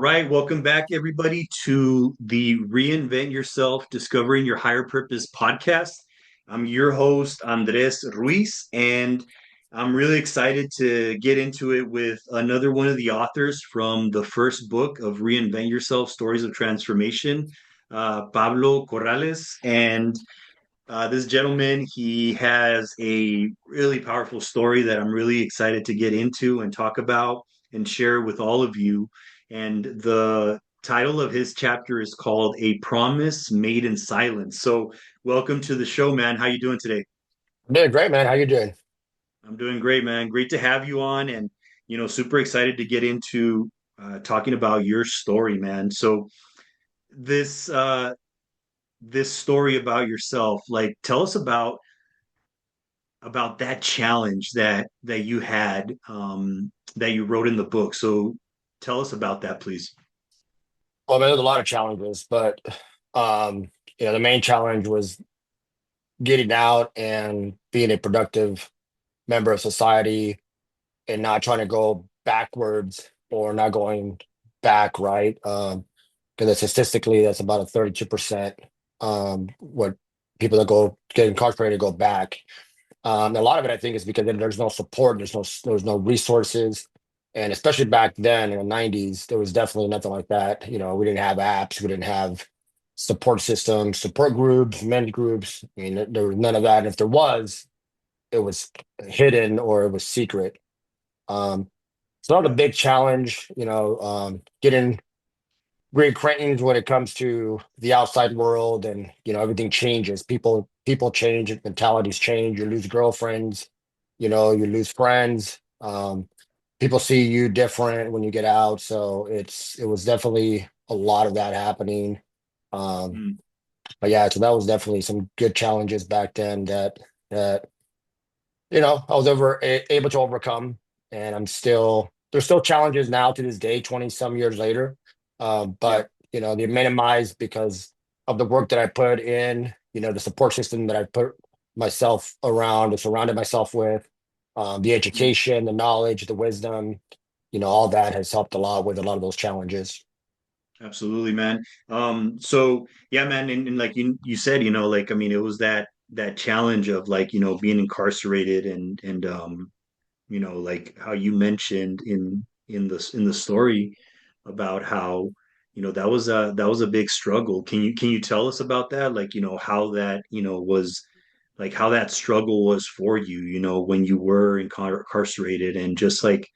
right, welcome back, everybody, to the Reinvent Yourself, Discovering Your Higher Purpose podcast. I'm your host, Andres Ruiz, and I'm really excited to get into it with another one of the authors from the first book of Reinvent Yourself, Stories of Transformation, Pablo Corrales. And this gentleman, he has a really powerful story that I'm really excited to get into and talk about and share with all of you. And the title of his chapter is called A Promise Made in Silence. So welcome to the show, man. How you doing today? I'm doing great, man. How you doing? I'm doing great, man. Great to have you on, and super excited to get into talking about your story, man. So this this story about yourself, like, tell us about that challenge that you had, that you wrote in the book. So tell us about that, please. Well, man, there's a lot of challenges, but um, the main challenge was getting out and being a productive member of society and not trying to go backwards or not going back, right? Because statistically, that's about a 32% what people that go get incarcerated go back. A lot of it, I think, is because there's no support, there's no resources, and especially back then in the '90s, there was definitely nothing like that. We didn't have apps, we didn't have support systems, support groups, men's groups. I mean, there was none of that. And if there was, it was hidden or it was secret. Um, so that was a Yeah, big challenge, getting reacquainted when it comes to the outside world, and everything changes. People change, mentalities change. You lose girlfriends, you lose friends. People see you different when you get out, so it was definitely a lot of that happening. um mm, but yeah, so that was definitely some good challenges back then that I was able to overcome. And there's still challenges now to this day, 20 some years later. yeah, But they minimized because of the work that I put in, the support system that I put myself around and surrounded myself with, the mm, education, the knowledge, the wisdom, all that has helped a lot with a lot of those challenges. absolutely, man. So yeah, man, and like you said, like, I mean, it was that challenge of, like, being incarcerated, and like how you mentioned in the story about how that was a big struggle. Can you tell us about that? Like, how that was, like, how that struggle was for you, when you were incarcerated, and just, like,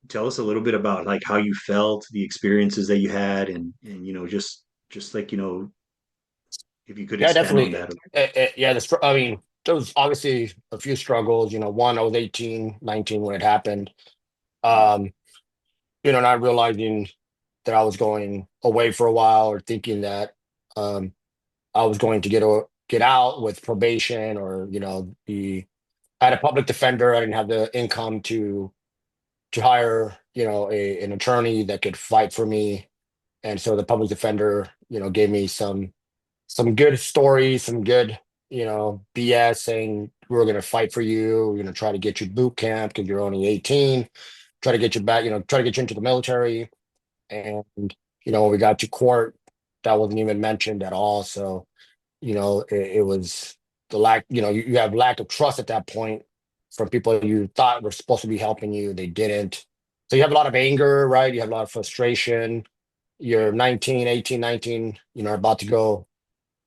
tell us a little bit about, like, how you felt, the experiences that you had, and just like, if you could Yeah, expand on definitely. that. Yeah, I mean, there was obviously a few struggles. One, I was 18, 19 when it happened. Um, not realizing that I was going away for a while, or thinking that um, I was going to get out with probation, or the I had a public defender. I didn't have the income to hire an attorney that could fight for me, and so the public defender gave me some good stories, some good BS, saying we were going to fight for you, we're going to try to get you boot camp because you're only 18, try to get you back, try to get you into the military. And when we got to court, that wasn't even mentioned at all. So it was the lack, you have lack of trust at that point from people you thought were supposed to be helping you. They didn't. So you have a lot of anger, right? You have a lot of frustration. You're 19, 18, 19, about to go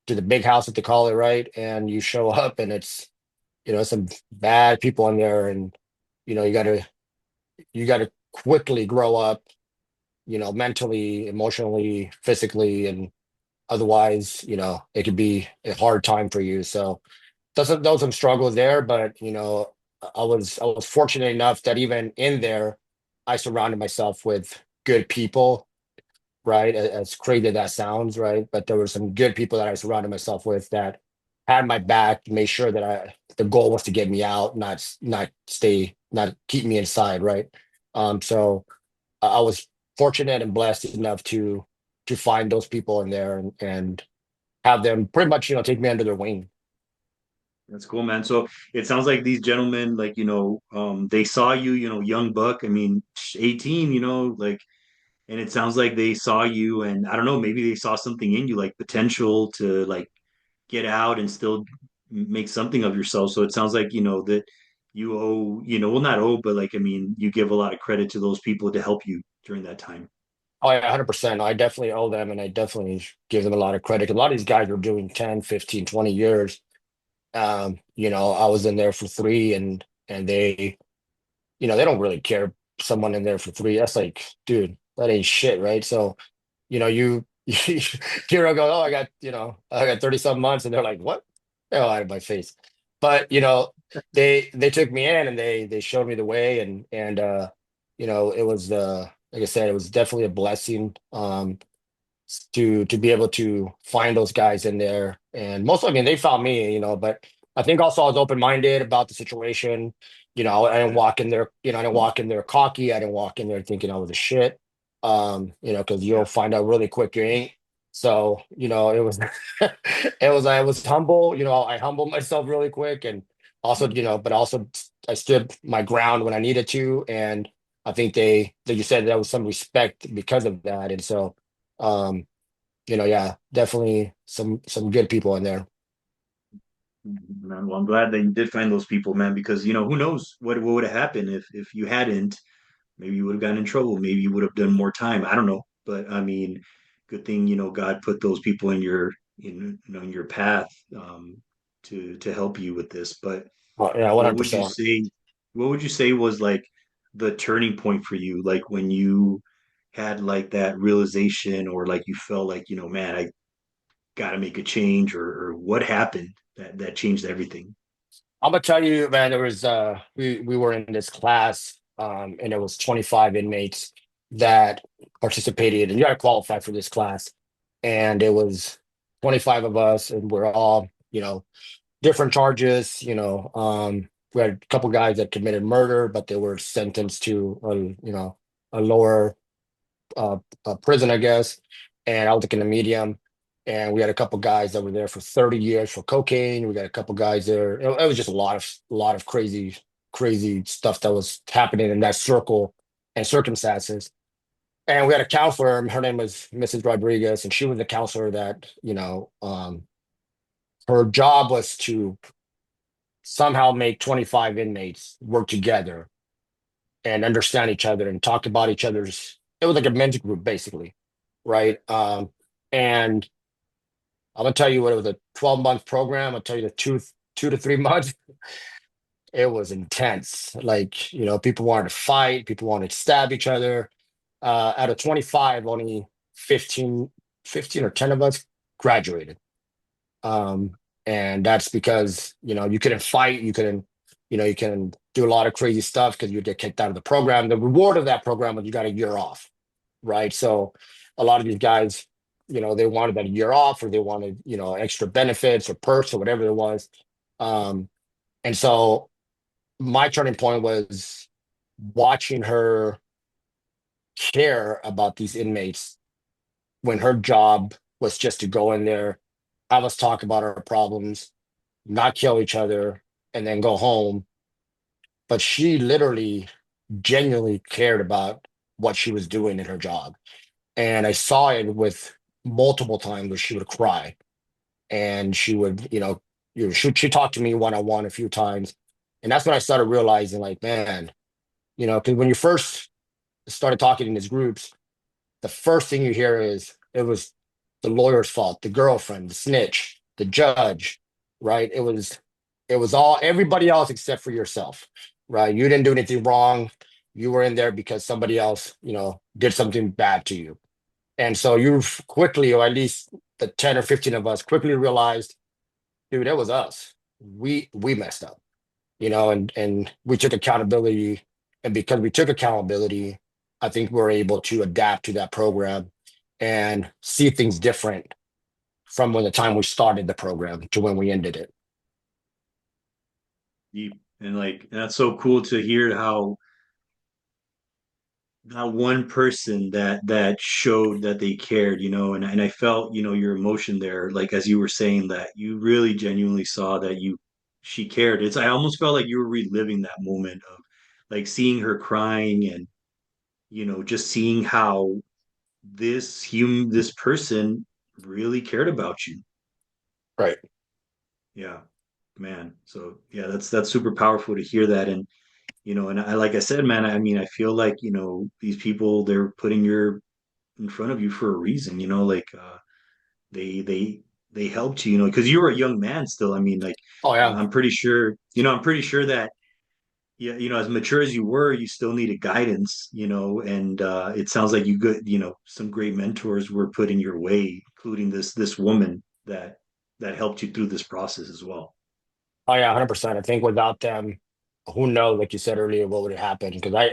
to the big house that they call it, right? And you show up and it's some bad people in there. And you know you got to you got to quickly grow up, mentally, emotionally, physically, and otherwise, it could be a hard time for you. So those some struggles there. But I was fortunate enough that even in there, I surrounded myself with good people, right? As crazy as that sounds, right? But there were some good people that I surrounded myself with that had my back, made sure that the goal was to get me out, not keep me inside, right? So I was fortunate and blessed enough to find those people in there, and have them pretty much, take me under their wing. That's cool, man. So it sounds like these gentlemen, like, they saw you, young buck. I mean, 18, like, And it sounds like they saw you, and I don't know, maybe they saw something in you, like potential to like get out and still make something of yourself. So it sounds like, that you owe, well, not owe, but like, I mean, you give a lot of credit to those people to help you during that time. Oh, yeah, 100%. I definitely owe them and I definitely give them a lot of credit. A lot of these guys are doing 10, 15, 20 years. I was in there for 3 and they, they don't really care someone in there for 3. That's like, dude, that ain't shit, right? So, Kira goes, oh, I got 30 some months, and they're like, what? They're out of my face. But they took me in and they showed me the way, and it was like I said, it was definitely a blessing. To be able to find those guys in there. And most, I mean, they found me, but I think also I was open-minded about the situation. I didn't Yeah. walk in there, I didn't walk in there cocky. I didn't walk in there thinking I was a shit. Because you'll Yeah. find out really quick you ain't. So, it was I was humble, I humbled myself really quick and also, but also I stood my ground when I needed to. And I think like you said, there was some respect because of that. And so yeah, definitely some good people in there. Man, well, I'm glad that you did find those people, man, because who knows what would have happened if you hadn't. Maybe you would have gotten in trouble. Maybe you would have done more time. I don't know. But I mean, good thing, God put those people in your path, to help you with this. But Well, yeah, what would you 100%. say, what would you say was like the turning point for you? Like when you had like that realization, or like you felt like, man, I gotta make a change, or what happened that changed everything? I'm gonna tell you, man, there was we were in this class, and there was 25 inmates that participated, and you gotta qualify for this class. And it was 25 of us, and we're all, different charges. We had a couple guys that committed murder, but they were sentenced to a lower uh, prison, I guess, and I was like in a medium. And we had a couple guys that were there for 30 years for cocaine. We got a couple guys there. It was just a lot of crazy, crazy stuff that was happening in that circle and circumstances. And we had a counselor. Her name was Mrs. Rodriguez, and she was the counselor that her job was to somehow make 25 inmates work together and understand each other and talk about each other's. It was like a men's group, basically, right? And I'm gonna tell you what, it was a 12-month program. I'll tell you the 2 to 3 months. It was intense. Like, people wanted to fight, people wanted to stab each other. Out of 25, only 15, 15 or 10 of us graduated. Um, and that's because, you couldn't fight, you can do a lot of crazy stuff because you get kicked out of the program. The reward of that program was you got a year off, right? So a lot of these guys, they wanted that year off, or they wanted, extra benefits or perks or whatever it was. Um, and so my turning point was watching her care about these inmates when her job was just to go in there, have us talk about our problems, not kill each other, and then go home. But she literally genuinely cared about what she was doing in her job. And I saw it with multiple times where she would cry and she would, she talked to me one on one a few times. And that's when I started realizing, like, man, because when you first started talking in these groups, the first thing you hear is it was the lawyer's fault, the girlfriend, the snitch, the judge, right? It was all everybody else except for yourself, right? You didn't do anything wrong. You were in there because somebody else, did something bad to you. And so you quickly, or at least the 10 or 15 of us quickly realized, dude, it was us. We messed up, and we took accountability. And because we took accountability, I think we're able to adapt to that program and see things different from when the time we started the program to when we ended it. And like, that's so cool to hear how not one person that showed that they cared, and I felt, your emotion there, like as you were saying that you really genuinely saw that she cared. I almost felt like you were reliving that moment of like seeing her crying, and just seeing how this person really cared about you. Right. Yeah, man. So yeah, that's super powerful to hear that. And and I, like I said, man, I mean, I feel like, these people, they're putting your in front of you for a reason, like they they they helped you, because you were a young man still. I mean, like, Oh yeah. I'm pretty sure that, yeah, as mature as you were, you still needed guidance, and it sounds like some great mentors were put in your way, including this woman that helped you through this process as well. Oh yeah, 100%. I think without them, who knows, like you said earlier, what would have happened? Because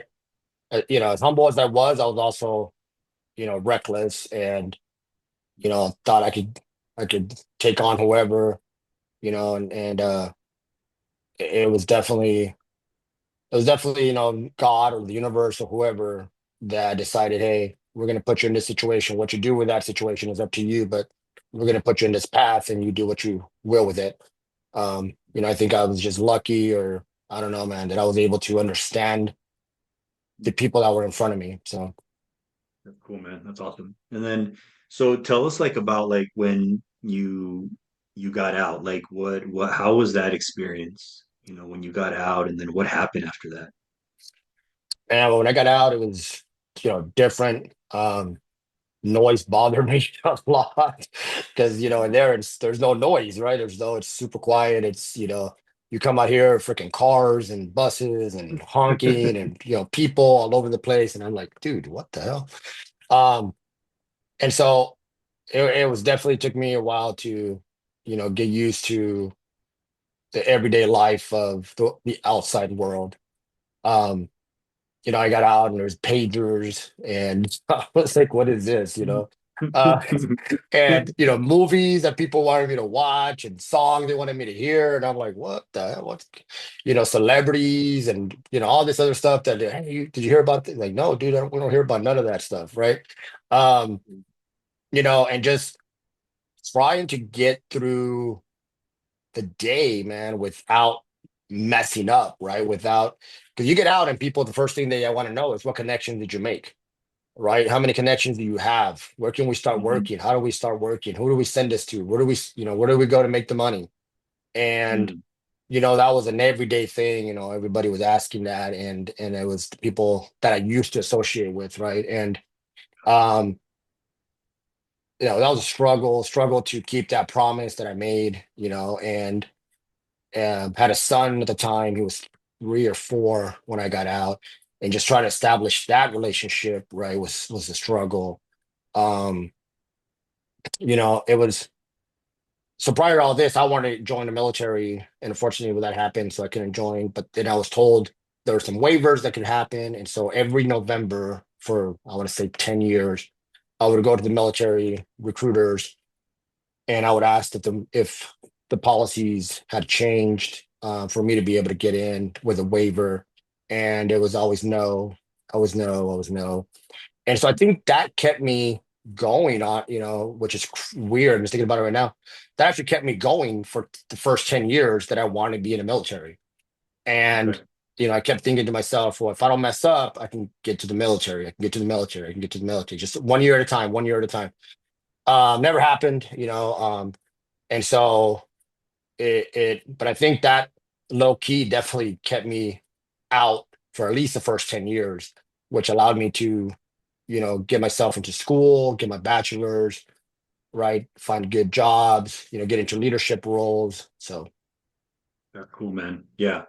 as humble as I was also, reckless and, thought I could take on whoever, and it was definitely, God or the universe or whoever that decided, hey, we're going to put you in this situation. What you do with that situation is up to you, but we're going to put you in this path and you do what you will with it. I think I was just lucky, or I don't know, man, that I was able to understand the people that were in front of me. So, That's cool, man. That's awesome. And then, so tell us like about like when you got out, like how was that experience? When you got out, and then what happened after that? and when I got out, it was, different. Noise bothered me a lot because in there there's no noise, right? It's super quiet. You come out here, freaking cars and buses and honking and people all over the place, and I'm like, dude, what the hell? Um, and so it was definitely took me a while to get used to the everyday life of the outside world. Um, I got out and there's pagers and I was like, what is this? Uh, and movies that people wanted me to watch and songs they wanted me to hear. And I'm like, what the hell? What's celebrities and all this other stuff that hey, did you hear about this? Like, no, dude, we don't hear about none of that stuff, right? Um, and just trying to get through the day, man, without messing up, right? Without because you get out and people, the first thing they want to know is what connection did you make, right? How many connections do you have? Where can we start Mhm. working? How do we start working? Who do we send this to? Where do we go to make the money? And Mm. that was an everyday thing. Everybody was asking that, and it was the people that I used to associate with, right? And um, that was a struggle to keep that promise that I made, and had a son at the time. He was 3 or 4 when I got out, and just trying to establish that relationship, right, was a struggle. Um, it was so prior to all this, I wanted to join the military, and unfortunately, when that happened, so I couldn't join. But then I was told there were some waivers that could happen, and so every November for I want to say 10 years, I would go to the military recruiters and I would ask if the policies had changed for me to be able to get in with a waiver, and it was always no, always no, always no. And so I think that kept me going on, which is weird. I'm just thinking about it right now. That actually kept me going for the first 10 years that I wanted to be in the military. And Okay. I kept thinking to myself, well, if I don't mess up, I can get to the military. I can get to the military. I can get to the military. Just one year at a time, one year at a time. Never happened, and so but I think that low key definitely kept me out for at least the first 10 years, which allowed me to, get myself into school, get my bachelor's, right? Find good jobs, get into leadership roles. So That's cool, man. Yeah.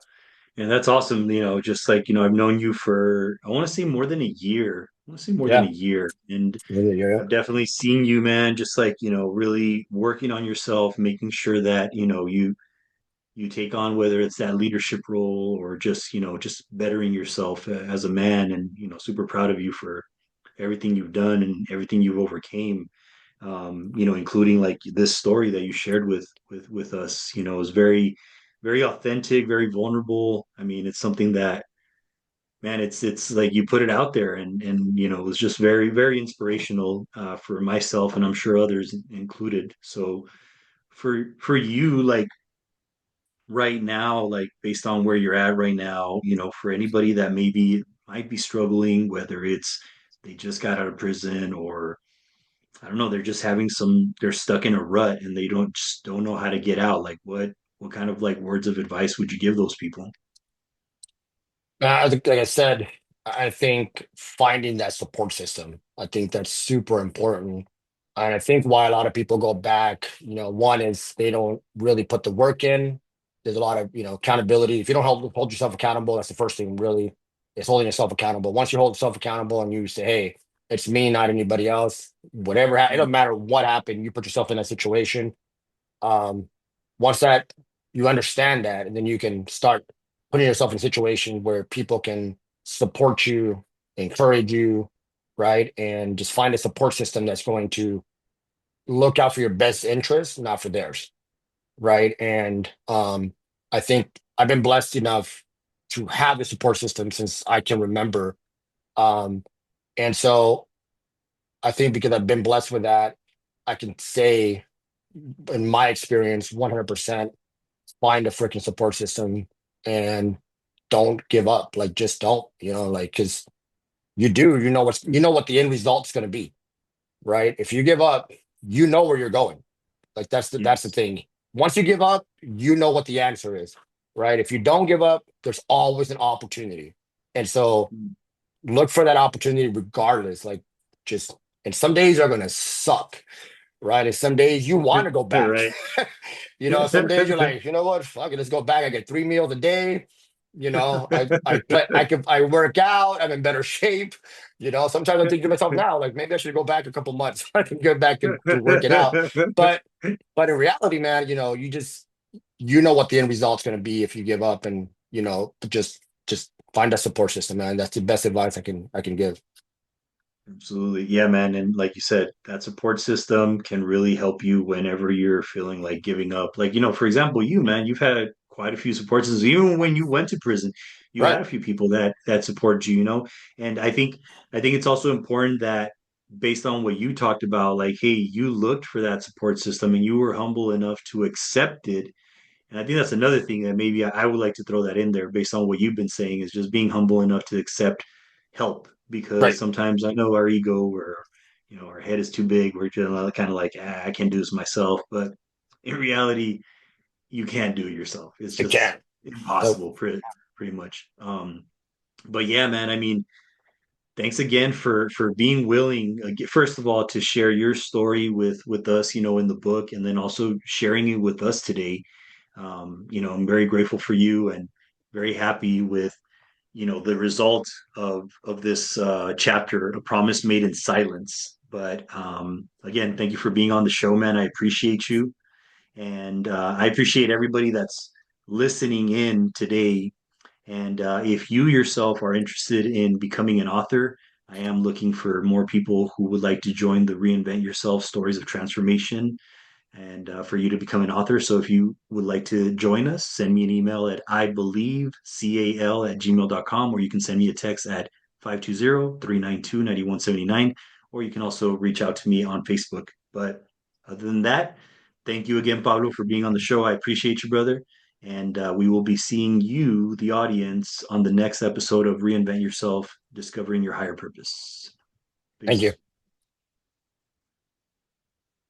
And that's awesome. Just like, I've known you for, I want to say more than a year. I want to say more than a yeah, year. And yeah, yeah, I've definitely seen you, man, just like, really working on yourself, making sure that, you take on, whether it's that leadership role or just bettering yourself as a man. And, super proud of you for everything you've done and everything you've overcame. Including like this story that you shared with us, is very, very authentic, very vulnerable. I mean, it's something that, man, it's like you put it out there, and it was just very, very inspirational for myself, and I'm sure others included. So for you, like right now, like based on where you're at right now, for anybody that maybe might be struggling, whether it's they just got out of prison, or I don't know, they're just having they're stuck in a rut and they don't know how to get out. Like what kind of like words of advice would you give those people? Like I said, I think finding that support system, I think that's super important. And I think why a lot of people go back, one is they don't really put the work in. There's a lot of, accountability. If you don't hold yourself accountable, that's the first thing really is holding yourself accountable. Once you hold yourself accountable and you say, hey, it's me, not anybody else, whatever, it doesn't matter what happened, you put yourself in that situation. Um, Once that you understand that, and then you can start putting yourself in a situation where people can support you, encourage you, right? And just find a support system that's going to look out for your best interests, not for theirs, right? And I think I've been blessed enough to have the support system since I can remember. Um, and so I think because I've been blessed with that, I can say, in my experience, 100% find a freaking support system and don't give up. Like, just don't, like, because you know what the end result's going to be, right? If you give up, you know where you're going. Like, that's the Yes. thing. Once you give up, you know what the answer is, right? If you don't give up, there's always an opportunity. And so look for that opportunity regardless. Like, just, and some days are going to suck, right? And some days you want to go back. Right. Some days you're like, you know what? Fuck it, let's go back. I get 3 meals a day. I play, I work out. I'm in better shape. Sometimes I think to myself now, like maybe I should go back a couple months. I can get back to working out. But in reality, man, you know what the end result's going to be if you give up, and just find a support system, man. That's the best advice I can give. Absolutely. Yeah, man. And like you said, that support system can really help you whenever you're feeling like giving up. Like, for example, you, man, you've had quite a few support systems. Even when you went to prison, you Right. had a few people that support you. And I think it's also important that based on what you talked about, like, hey, you looked for that support system and you were humble enough to accept it. And I think that's another thing that maybe I would like to throw that in there based on what you've been saying is just being humble enough to accept help because Right. sometimes I know our ego or our head is too big. We're just kind of like, I can't do this myself. But in reality, you can't do it yourself. It's It just can. Nope. impossible, pretty much. But yeah, man, I mean, thanks again for being willing, first of all, to share your story with us, in the book, and then also sharing it with us today. I'm very grateful for you and very happy with the result of this chapter, A Promise Made in Silence. But again, thank you for being on the show, man. I appreciate you, and I appreciate everybody that's listening in today. And if you yourself are interested in becoming an author, I am looking for more people who would like to join the Reinvent Yourself Stories of Transformation and for you to become an author. So if you would like to join us, send me an email at ibelievecal@gmail.com, or you can send me a text at 520-392-9179, or you can also reach out to me on Facebook. But other than that, thank you again, Pablo, for being on the show. I appreciate you, brother. And we will be seeing you, the audience, on the next episode of Reinvent Yourself, Discovering Your Higher Purpose. Thank you. Peace.